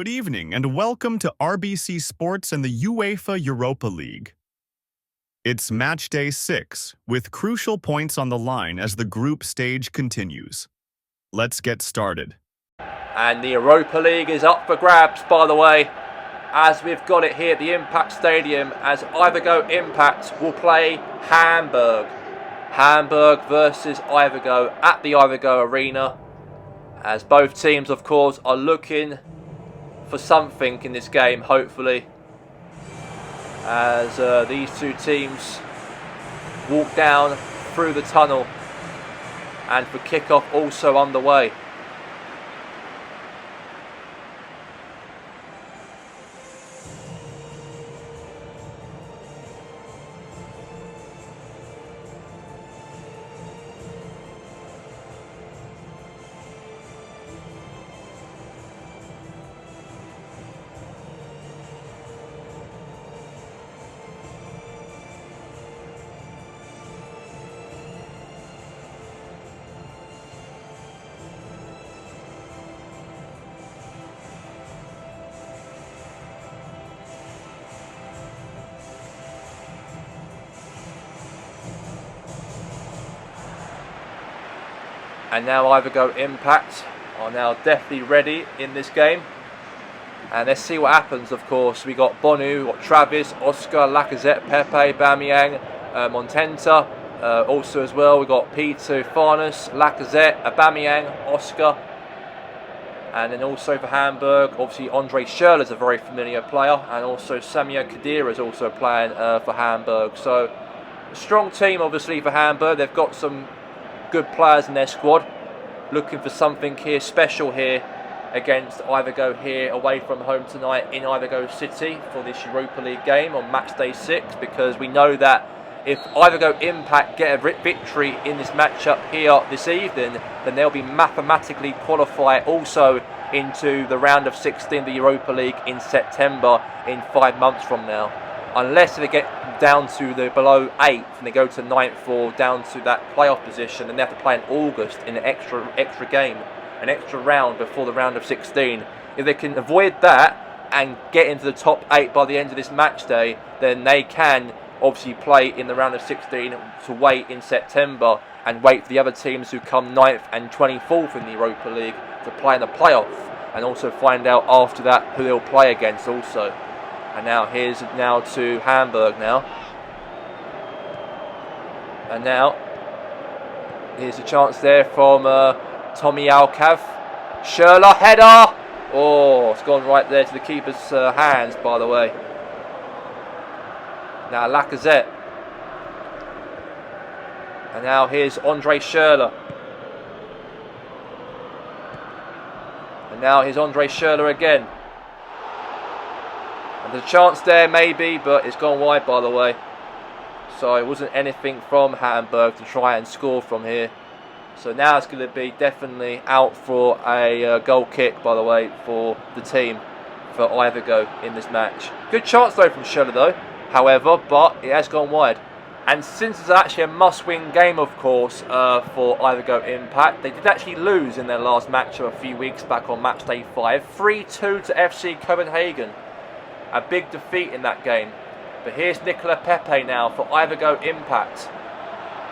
Good evening and welcome to RBC Sports and the UEFA Europa League. It's Matchday 6, with crucial points on the line as the group stage continues. Let's get started. And the Europa League is up for grabs, by the way, as we've got it here at the Impact Stadium, as Ivergo Impact will play Hamburg. Hamburg versus Ivergo at the Ivergo Arena, as both teams, of course, are looking for something in this game, hopefully, as these two teams walk down through the tunnel, and for kickoff also underway. And now Ivergo Impact are now definitely ready in this game. And let's see what happens, of course. We got Bonu, we got Travis, Oscar, Lacazette, Pepe, Bamiyang, Montenta. Also as well, we got Peter, Farnes, Lacazette, Aubameyang, Oscar. And then also for Hamburg, obviously Andre Schürrle is a very familiar player. And also Samia Khedira is also playing for Hamburg. So, a strong team obviously for Hamburg. They've got some good players in their squad, looking for something here special here against Ivergo here away from home tonight in Ivergo City for this Europa League game on Matchday 6, because we know that if Ivergo Impact get a victory in this matchup here this evening, then they'll be mathematically qualified also into the round of 16 of the Europa League in September, in 5 months from now. Unless they get down to the below 8th and they go to 9th or down to that playoff position, and they have to play in August in an extra game, an extra round before the round of 16. If they can avoid that and get into the top 8 by the end of this match day, then they can obviously play in the round of 16 to wait in September and wait for the other teams who come 9th and 24th in the Europa League to play in the playoff, and also find out after that who they'll play against also. And now here's now to Hamburg now. And now here's a chance there from Tommy Alcav. Schürrle, header! Oh, it's gone right there to the keeper's hands, by the way. Now Lacazette. And now here's Andre Schürrle. And now here's Andre Schürrle again. And there's a chance there maybe, but it's gone wide, by the way. So it wasn't anything from Hamburg to try and score from here. So now it's going to be definitely out for a goal kick, by the way, for the team, for Ivergo in this match. Good chance though from Schürrle though, however, but it has gone wide. And since it's actually a must-win game, of course, for Ivergo Impact, they did actually lose in their last match a few weeks back on Matchday 5, 3-2 to FC Copenhagen. A big defeat in that game. But here's Nicola Pepe now for Ivergo Impact.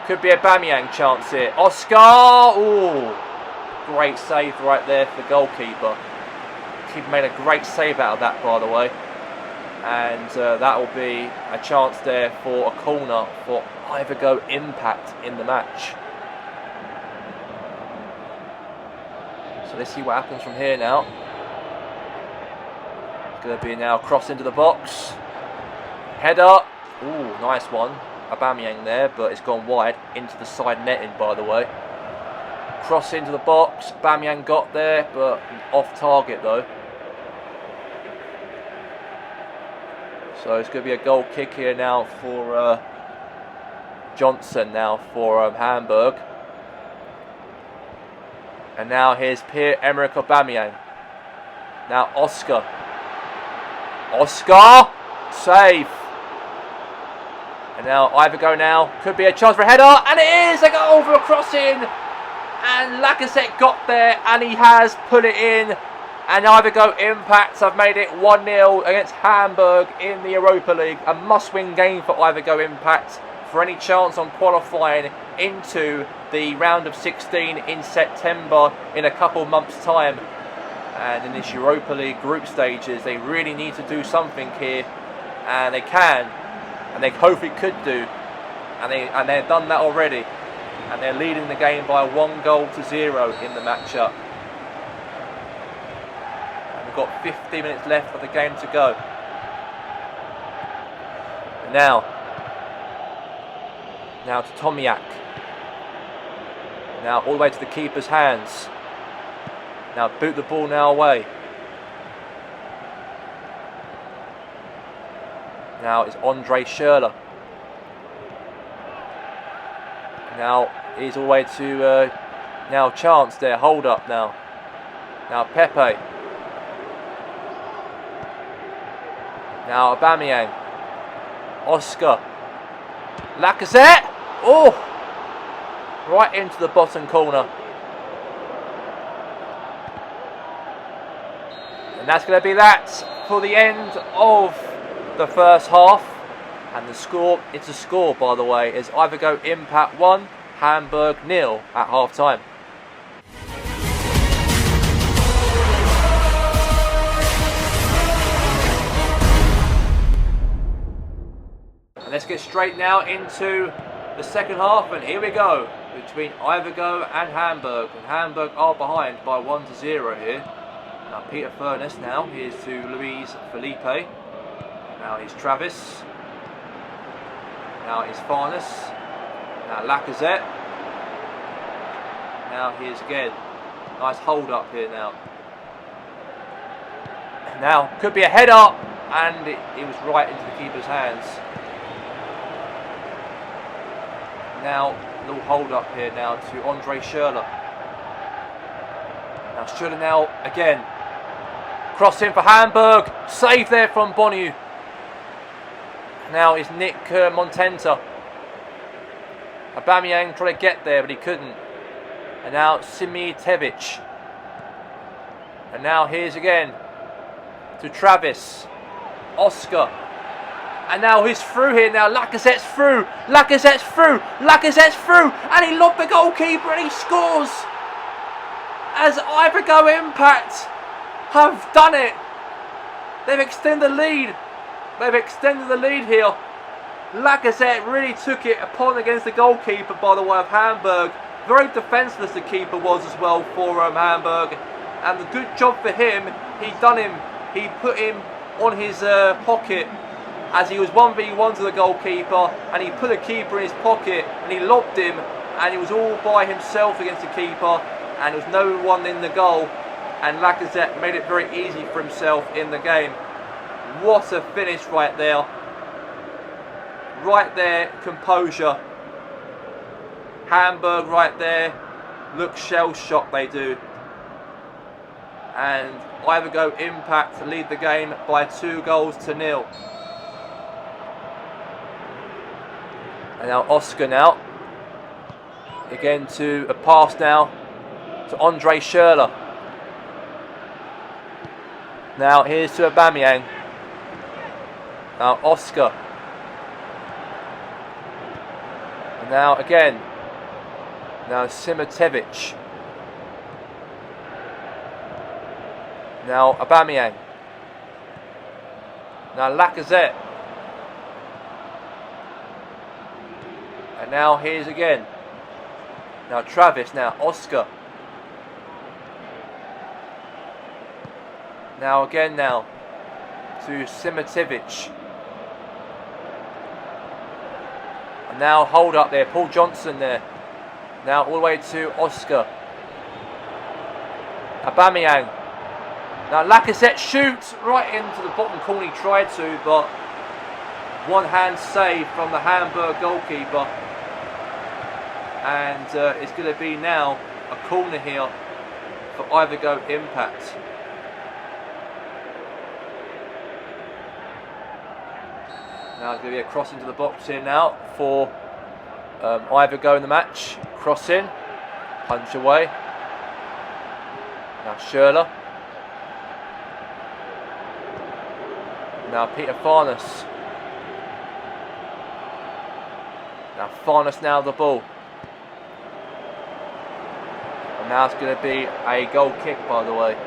Could be a Bamiyang chance here. Oscar! Ooh, great save right there for the goalkeeper. Keeper made a great save out of that, by the way. And that will be a chance there for a corner for Ivergo Impact in the match. So let's see what happens from here now. Going to be now cross into the box. Header. Ooh, nice one. Aubameyang there, but it's gone wide into the side netting, by the way. Cross into the box. Aubameyang got there, but off target though. So it's going to be a goal kick here now for Johnson now for Hamburg. And now here's Pierre-Emerick Aubameyang. Now Oscar. Oscar! Save! And now Ivergo now. Could be a chance for a header. And it is! They go over a crossing. And Lacazette got there. And he has put it in. And either go Impact have made it 1-0 against Hamburg in the Europa League. A must-win game for either go Impact for any chance on qualifying into the round of 16 in September in a couple months' time. And in this Europa League group stages, they really need to do something here, and they can, and they hopefully could do, and they've done that already, and they're leading the game by 1-0 in the matchup. We've got 15 minutes left of the game to go. Now to Tomiak. Now all the way to the keeper's hands. Now boot the ball now away. Now it's Andre Schürrle. Now he's all the way to now chance there, hold up now. Now Pepe. Now Aubameyang. Oscar. Lacazette. Oh! Right into the bottom corner. And that's going to be that for the end of the first half. And the score, it's a score by the way, is either go Impact 1, Hamburg 0 at half time. And let's get straight now into the second half, and here we go between Ivergo and Hamburg. And Hamburg are behind by 1-0 here. Now Peter Furness now, here's to Luis Felipe. Now he's Travis. Now he's Farnes. Now Lacazette. Now here's again. Nice hold up here now. Now could be a head up, and it was right into the keeper's hands. Now a little hold up here now to Andre Schürrle. Now Schürrle now again. Cross in for Hamburg. Save there from Bonu. Now is Nick Montenta. Aubameyang trying to get there, but he couldn't. And now Simitevic. And now here's again to Travis. Oscar. And now he's through here now. Lacazette's through. Lacazette's through. Lacazette's through. And he lobbed the goalkeeper and he scores. As Ivergo Impact have done it. They've extended the lead. They've extended the lead here. Lacazette really took it upon against the goalkeeper, by the way, of Hamburg. Very defenceless the keeper was as well for Hamburg. And the good job for him, he done him. He put him on his pocket as he was 1v1 to the goalkeeper, and he put the keeper in his pocket and he lobbed him, and he was all by himself against the keeper, and there was no one in the goal, and Lacazette made it very easy for himself in the game. What a finish right there. Right there, composure. Hamburg right there, look shell-shocked they do. And Ivergo Impact to lead the game by 2-0. And now Oscar now. Again to a pass now to Andre Schürrle. Now here's to Aubameyang. Now Oscar. And now again. Now Simitevic. Now Aubameyang. Now Lacazette. And now here's again. Now Travis, now Oscar. Now again now to Simitevic. And now hold up there, Paul Johnson there. Now all the way to Oscar. Aubameyang. Now Lacazette shoots right into the bottom corner, he tried to, but one hand save from the Hamburg goalkeeper. And it's going to be now a corner here for Ivergo Impact. Now it's going to be a cross into the box here now for Ivergo in the match. Cross in, punch away. Now Schürrle. Now Peter Farnes. Now Farnes now the ball. And now it's going to be a goal kick, by the way.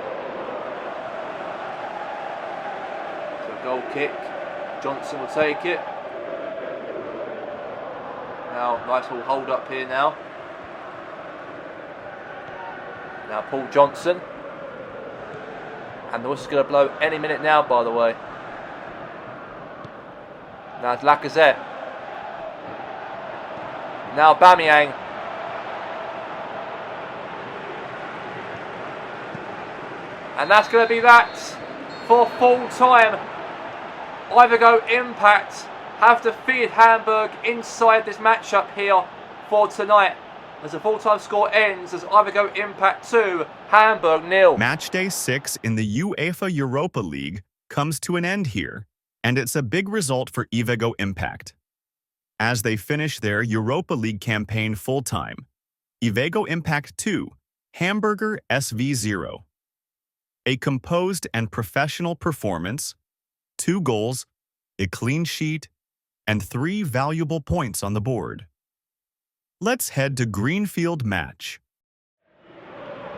So goal kick. Johnson will take it. Now nice little hold up here now. Now Paul Johnson. And the whistle's going to blow any minute now, by the way. Now it's Lacazette. Now Aubameyang. And that's going to be that for full time. Iveco Impact have defeated Hamburg inside this matchup here for tonight. As the full-time score ends as Iveco Impact 2, Hamburg 0. Matchday 6 in the UEFA Europa League comes to an end here, and it's a big result for Iveco Impact, as they finish their Europa League campaign full-time. Iveco Impact 2, Hamburger SV 0. A composed and professional performance, 2 goals, a clean sheet, and 3 valuable points on the board. Let's head to Greenfield match.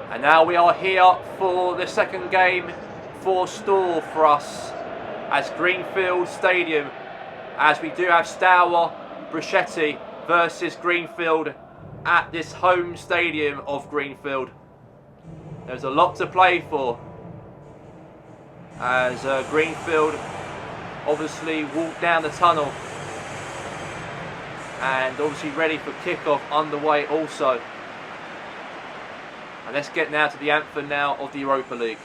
And now we are here for the second game for Storr for us as Greenfield Stadium, as we do have Stour Bruschetti versus Greenfield at this home stadium of Greenfield. There's a lot to play for as Greenfield obviously walk down the tunnel and obviously ready for kickoff underway also. And let's get now to the anthem now of the Europa League.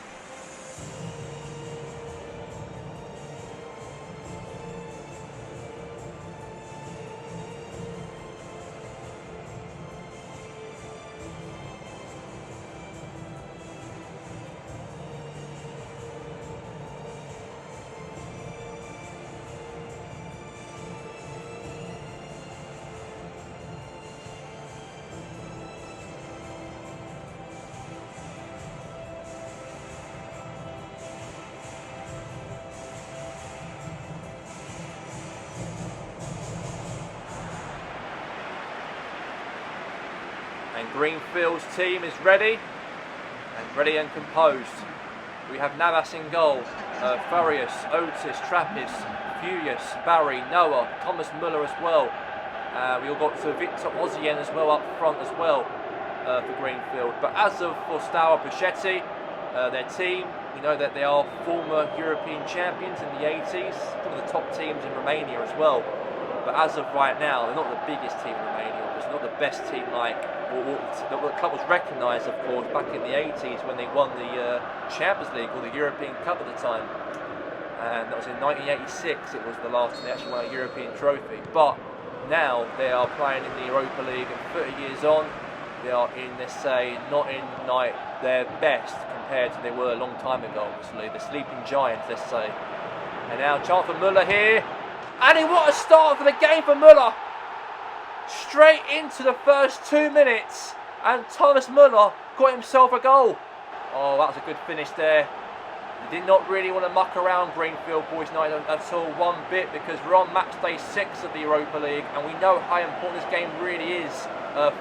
And Greenfield's team is ready and composed. We have Navas in goal, Farias, Otis, Trappist, Furious, Barry, Noah, Thomas Muller as well. We all got to Victor Osimhen as well up front as well for Greenfield. But as of for Stour Bruschetti, their team, we know that they are former European champions in the 80s, one of the top teams in Romania as well. But as of right now, they're not the biggest team in Romania, it's not the best team like the club was recognised, of course, back in the 80s when they won the Champions League or the European Cup at the time. And that was in 1986, it was the last time they actually won a European trophy. But now they are playing in the Europa League, and 30 years on, they are in, let's say, not in like their best compared to they were a long time ago, obviously. The sleeping giants, let's say. And now chance for Muller here. And what a start for the game for Muller. Straight into the first 2 minutes, and Thomas Muller got himself a goal. Oh, that was a good finish there. They did not really want to muck around Greenfield boys night at all one bit, because we're on match day 6 of the Europa League, and we know how important this game really is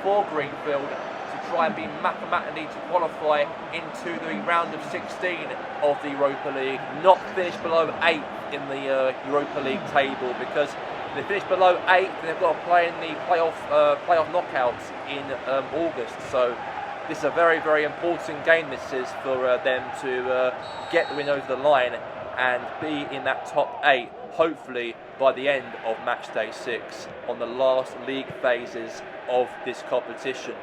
for Greenfield to try and be mathematically to qualify into the round of 16 of the Europa League, not finish below 8th in the Europa League table, because if they finish below 8th, they've got to play in the playoff knockouts in August. So this is a very, very important game, this is, for them to get the win over the line and be in that top 8, hopefully by the end of match day 6 on the last league phases of this competition.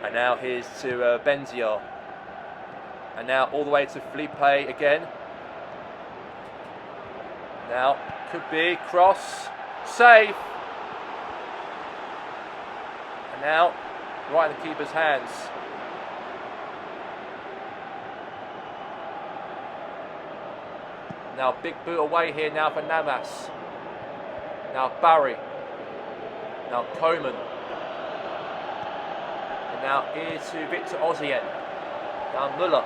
And now here's to Benzia. And now all the way to Felipe again. Now, could be cross, save. And now, right in the keeper's hands. Now, big boot away here now for Navas. Now, Barry. Now, Coman. And now, here to Victor Osimhen. Now, Muller.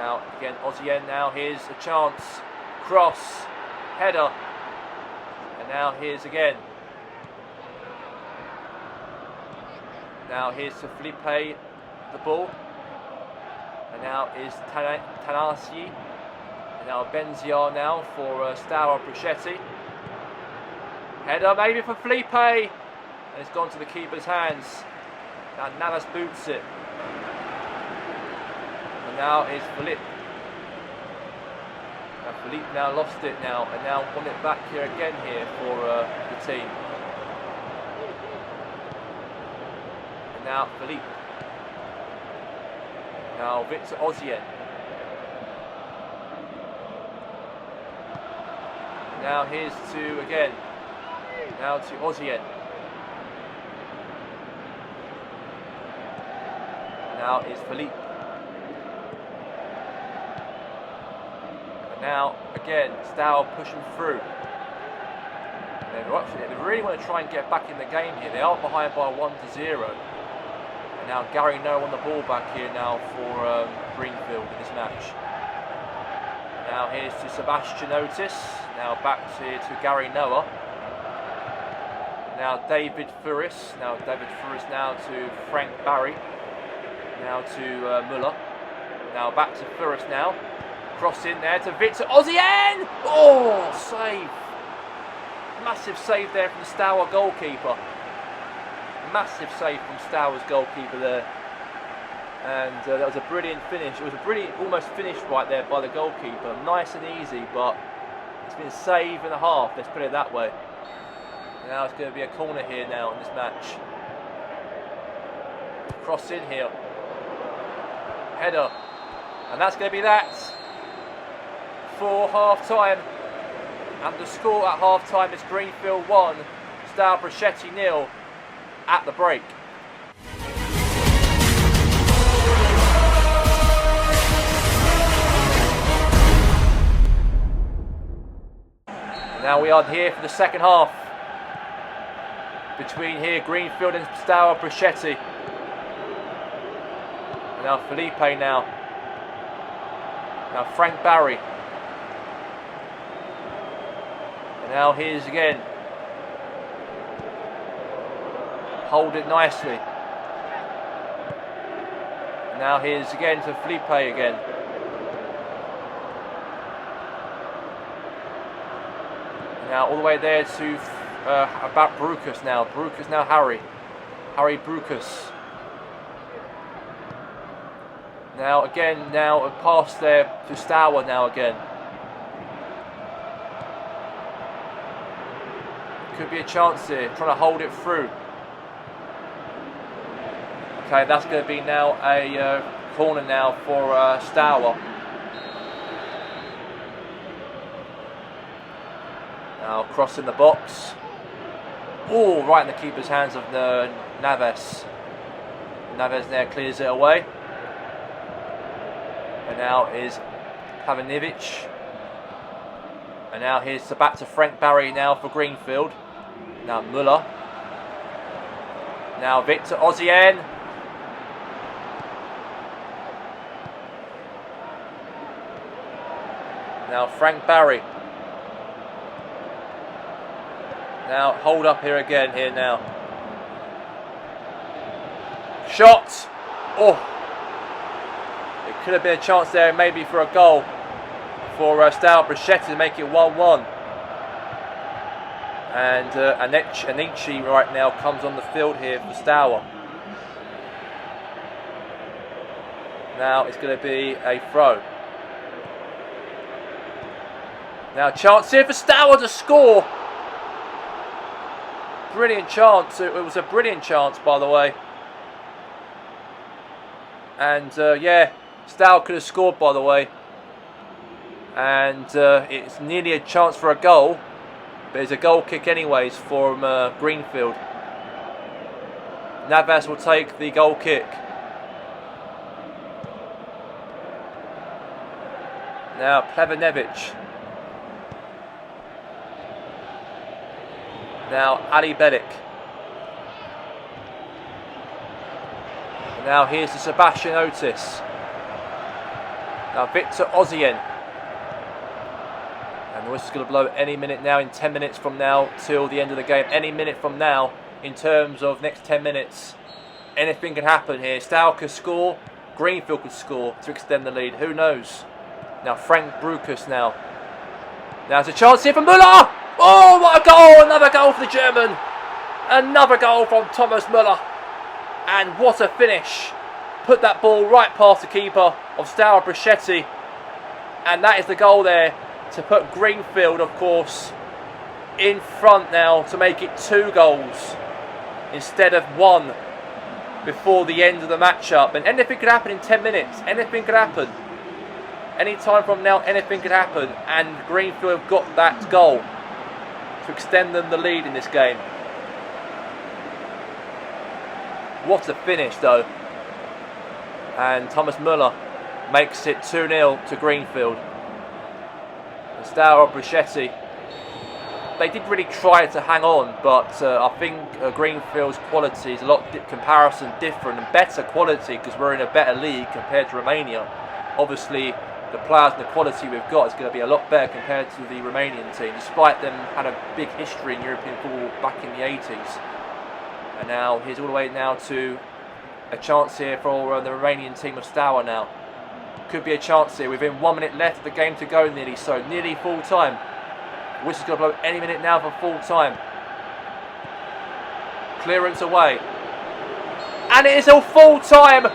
Now again, Ozienne now, here's a chance. Cross, header. And now here's again. Now here's to Felipe, the ball. And now is Tanasi. And now Benzia now for Stauro Brichetti. Header maybe for Felipe. And it's gone to the keeper's hands. Now Navas boots it. And now is Felipe. Now Felipe now lost it now. And now won it back here again here for the team. And now Felipe. Now Victor Ozienne. Now here's to again. Now to Ozienne. Now is Felipe. And now again, Stauro pushing through. They really want to try and get back in the game here. They are behind by 1-0. And now Gary Noah on the ball back here now for Greenfield in this match. Now here's to Sebastian Otis. Now back to Gary Noah. Now David Furis. Now David Furis now to Frank Barry. Now to Muller. Now back to Furis now. Cross in there to Victor Ozienne. Oh, save. Massive save there from the Stauro goalkeeper. Massive save from Stauro's goalkeeper there. And that was a brilliant finish. It was a brilliant, almost finished right there by the goalkeeper. Nice and easy, but it's been a save and a half, let's put it that way. Now it's going to be a corner here now in this match. Cross in here. Header. And that's going to be that for half time. And the score at half time is Greenfield 1, Stauro Brichetti 0 at the break. Now we are here for the second half between here Greenfield and Stauro Brichetti. And now Felipe now. Now Frank Barry. And now here's again. Hold it nicely. And now here's again to Felipe again. Now all the way there to about Brucas now. Brucas now Harry Brucas. Now again, now a pass there to Stauro now again. Could be a chance here, trying to hold it through. Okay, that's going to be now a corner now for Stauro. Now crossing the box. Oh, right in the keeper's hands of Navas. Navas now clears it away. And now is Pavanovic. And now here's back to Frank Barry now for Greenfield. Now Muller. Now Victor Ozienne. Now Frank Barry. Now hold up here again here now. Shot. Oh. It could have been a chance there maybe for a goal for Stauro Brichetti to make it 1-1. And Anici right now comes on the field here for Stauro. Now it's going to be a throw. Now chance here for Stauro to score. Brilliant chance. It was a brilliant chance, by the way. And yeah, Stauro could have scored, by the way. And it's nearly a chance for a goal. But it's a goal kick anyways from Greenfield. Navas will take the goal kick. Now Plavanovic. Now Ali Belik. Now here's to Sebastian Otis. Now Victor Osimhen. And the whistle's going to blow any minute now, in 10 minutes from now, till the end of the game. Any minute from now, in terms of next 10 minutes. Anything can happen here. Stour could score. Greenfield could score to extend the lead. Who knows? Now Frank Brukus now. Now there's a chance here for Müller. Oh, what a goal! Another goal for the German. Another goal from Thomas Müller. And what a finish. Put that ball right past the keeper of Stour Brachetti. And that is the goal there to put Greenfield, of course, in front now to make it 2 goals instead of 1 before the end of the matchup. And anything could happen in 10 minutes. Anything could happen. Any time from now, anything could happen. And Greenfield have got that goal to extend them the lead in this game. What a finish, though. And Thomas Müller makes it 2-0 to Greenfield. And Stour Brachetti, they did really try to hang on, but I think Greenfield's quality is a lot comparison different and better quality because we're in a better league compared to Romania. Obviously, the players and the quality we've got is going to be a lot better compared to the Romanian team, despite them had a big history in European football back in the 80s. And now here's all the way now to a chance here for the Romanian team of Stour now. Could be a chance here within 1 minute left of the game to go nearly, so nearly full time. The whistle's going to blow any minute now for full time. Clearance away. And it is all full time.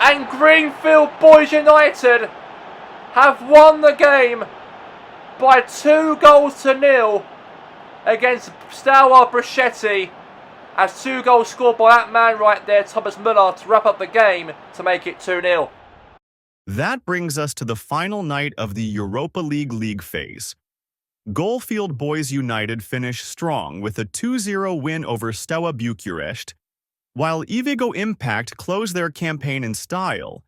And Greenfield Boys United have won the game by 2-0 against Stour Brachetti. As 2 goals scored by that man right there, Thomas Müller, to wrap up the game to make it 2-0. That brings us to the final night of the Europa League phase. Goalfield Boys United finished strong with a 2-0 win over Steaua Bucharest, while Ivigo Impact closed their campaign in style,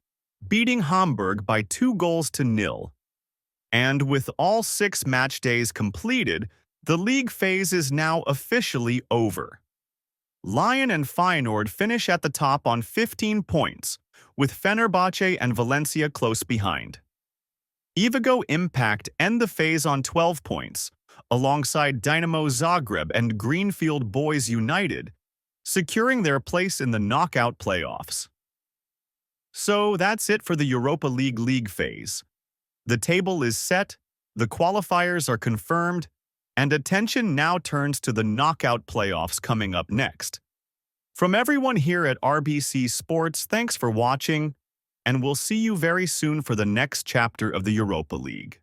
beating Hamburg by 2-0. And with all 6 match days completed, the league phase is now officially over. Lyon and Feyenoord finish at the top on 15 points, with Fenerbahce and Valencia close behind. Ivigo Impact end the phase on 12 points, alongside Dynamo Zagreb and Greenfield Boys United, securing their place in the knockout playoffs. So that's it for the Europa League phase. The table is set, the qualifiers are confirmed, and attention now turns to the knockout playoffs coming up next. From everyone here at RBC Sports, thanks for watching, and we'll see you very soon for the next chapter of the Europa League.